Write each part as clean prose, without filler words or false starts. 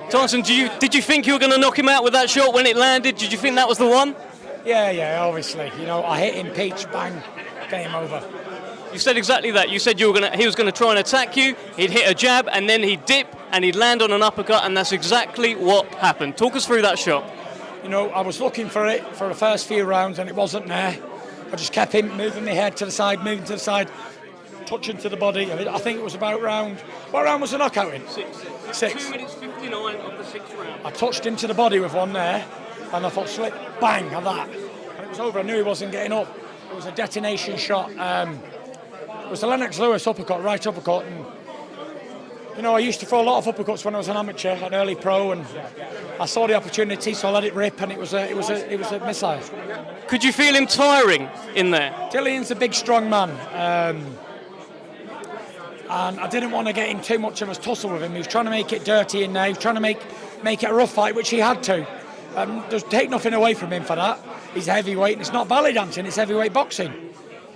Tyson, did you think you were going to knock him out with that shot when it landed? Did you think that was the one? Yeah, obviously. You know, I hit him, peach, bang, game over. You said exactly that. You said he was going to try and attack you, he'd hit a jab, and then he'd dip, and he'd land on an uppercut, and that's exactly what happened. Talk us through that shot. You know, I was looking for it for the first few rounds, and it wasn't there. I just kept him moving my head to the side, touching to the body. I think it was about round... What round was the knockout in? Six. 2 minutes 59 of the 6th round. I touched him to the body with one there, and I thought, slip, bang, and that. And it was over. I knew he wasn't getting up. It was a detonation shot. It was the Lennox Lewis uppercut, right uppercut. And, you know, I used to throw a lot of uppercuts when I was an amateur, an early pro, and I saw the opportunity, so I let it rip, and it was a missile. Could you feel him tiring in there? Dillian's a big, strong man. And I didn't want to get in too much of a tussle with him. He was trying to make it dirty in there. He was trying to make it a rough fight, which he had to. Just take nothing away from him for that. He's a heavyweight, and it's not belly dancing, it's heavyweight boxing.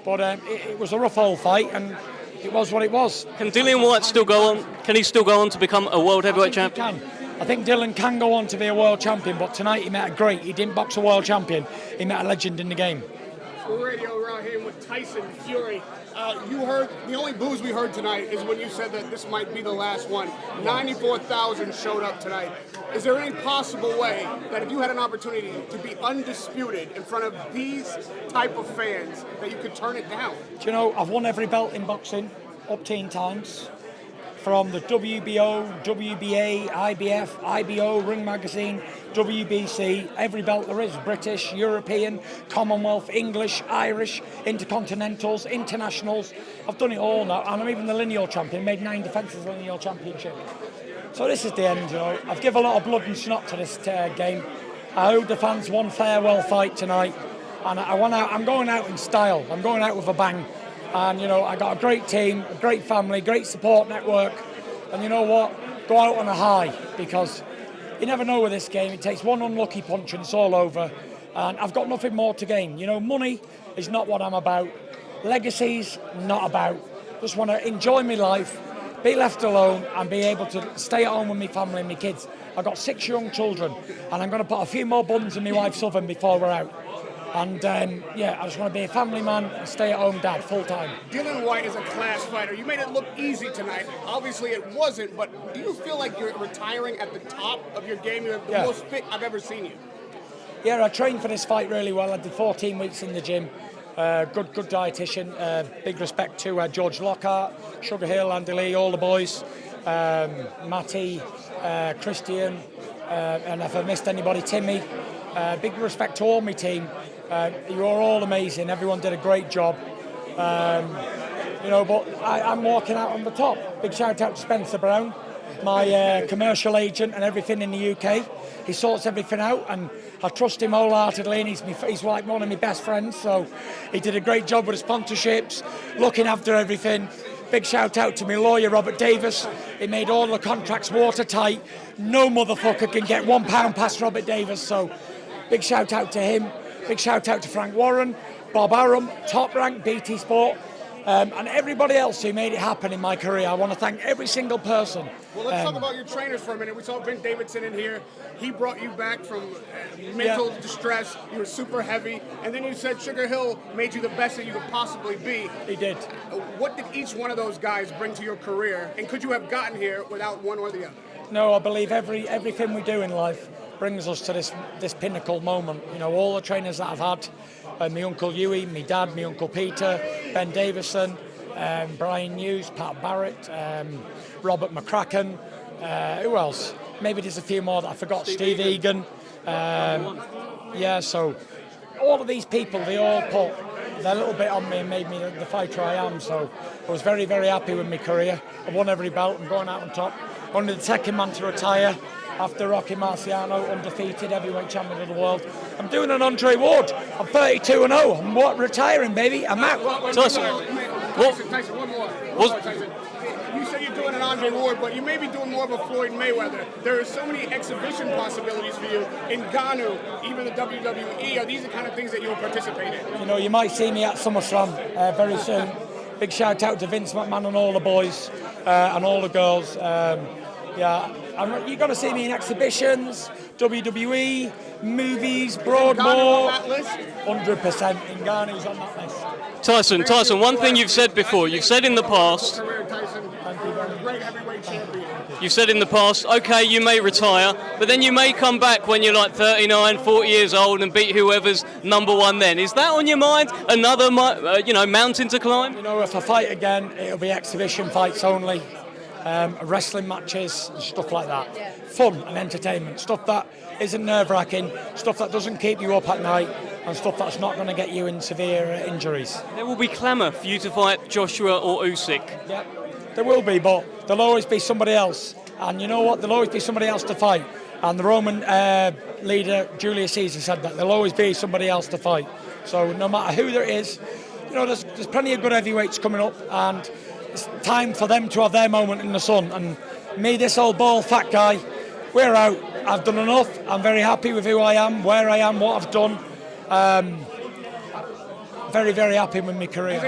But it was a rough old fight, and it was what it was. Can Dillian Whyte still go on? Can he still go on to become a world heavyweight champion? He can. I think Dillian can go on to be a world champion, but tonight he met a great. He didn't box a world champion. He met a legend in the game. Radio around here with Tyson Fury. You heard the only booze we heard tonight is when you said that this might be the last one. 94,000 showed up tonight. Is there any possible way that if you had an opportunity to be undisputed in front of these type of fans that you could turn it down? Do you know, I've won every belt in boxing up 10 times. From the WBO, WBA, IBF, IBO, Ring Magazine, WBC, every belt there is, British, European, Commonwealth, English, Irish, Intercontinentals, Internationals. I've done it all now, and I'm even the lineal champion, made 9 defences of the lineal championship. So this is the end, you know. I've given a lot of blood and snot to this game. I hope the fans one farewell fight tonight, and I'm going out in style. I'm going out with a bang. And, you know, I got a great team, a great family, great support network. And you know what? Go out on a high, because you never know with this game. It takes one unlucky punch and it's all over. And I've got nothing more to gain. You know, money is not what I'm about. Legacy's not about. Just want to enjoy my life, be left alone, and be able to stay at home with my family and my kids. I've got 6 young children, and I'm going to put a few more buns in my wife's oven before we're out. And I just want to be a family man and stay-at-home dad full-time. Dillian Whyte is a class fighter. You made it look easy tonight. Obviously it wasn't, but do you feel like you're retiring at the top of your game? You're the most fit I've ever seen you. Yeah, I trained for this fight really well. I did 14 weeks in the gym. Good dietitian. Big respect to George Lockhart, Sugar Hill, Andy Lee, all the boys. Matty, Christian, and if I missed anybody, Timmy. Big respect to all my team. You are all amazing. Everyone did a great job. But I'm walking out on the top. Big shout out to Spencer Brown, my commercial agent and everything in the UK. He sorts everything out, and I trust him wholeheartedly, and he's like one of my best friends. So he did a great job with the sponsorships, looking after everything. Big shout out to my lawyer, Robert Davis. He made all the contracts watertight. No motherfucker can get £1 past Robert Davis. So big shout out to him. Big shout out to Frank Warren, Bob Arum, Top Rank, BT Sport, and everybody else who made it happen in my career. I want to thank every single person. Well, let's talk about your trainers for a minute. We saw Ben Davidson in here. He brought you back from mental distress. You were super heavy. And then you said Sugar Hill made you the best that you could possibly be. He did. What did each one of those guys bring to your career? And could you have gotten here without one or the other? No, I believe everything we do in life brings us to this pinnacle moment. You know, all the trainers that I've had, my Uncle Huey, my dad, my Uncle Peter, Ben Davison, Brian Hughes, Pat Barrett, Robert McCracken, who else? Maybe there's a few more that I forgot, Steve Egan. So all of these people, they all put their little bit on me and made me the fighter I am. So I was very, very happy with my career. I won every belt and going out on top. Only the second man to retire after Rocky Marciano, undefeated heavyweight champion of the world. I'm doing an Andre Ward. I'm 32-0. I'm retiring, baby. I'm out. Tyson, one more. Tyson. You say you're doing an Andre Ward, but you may be doing more of a Floyd Mayweather. There are so many exhibition possibilities for you in Ghana, even the WWE. Are these the kind of things that you'll participate in? You know, you might see me at SummerSlam very soon. Big shout out to Vince McMahon and all the boys and all the girls. You're going to see me in exhibitions, WWE, movies, Ghana Broadmoor. on that list? 100% Ngannou's on that list. Tyson, one thing you've said before, you've said in the past, Career, Tyson. Great heavyweight champion. you've said in the past, okay, you may retire, but then you may come back when you're like 39, 40 years old and beat whoever's number one then. Is that on your mind? Another, mountain to climb? You know, if I fight again, it'll be exhibition fights only, wrestling matches, stuff like that. Fun and entertainment, stuff that isn't nerve-wracking, stuff that doesn't keep you up at night, and stuff that's not going to get you in severe injuries. There will be clamour for you to fight Joshua or Usyk. Yeah, there will be, but there'll always be somebody else. And you know what? There'll always be somebody else to fight. And the Roman leader, Julius Caesar, said that there'll always be somebody else to fight. So no matter who there is, you know, there's plenty of good heavyweights coming up, and it's time for them to have their moment in the sun. And me, this old bald fat guy, we're out. I've done enough. I'm very happy with who I am, where I am, what I've done. Very, very happy with my career.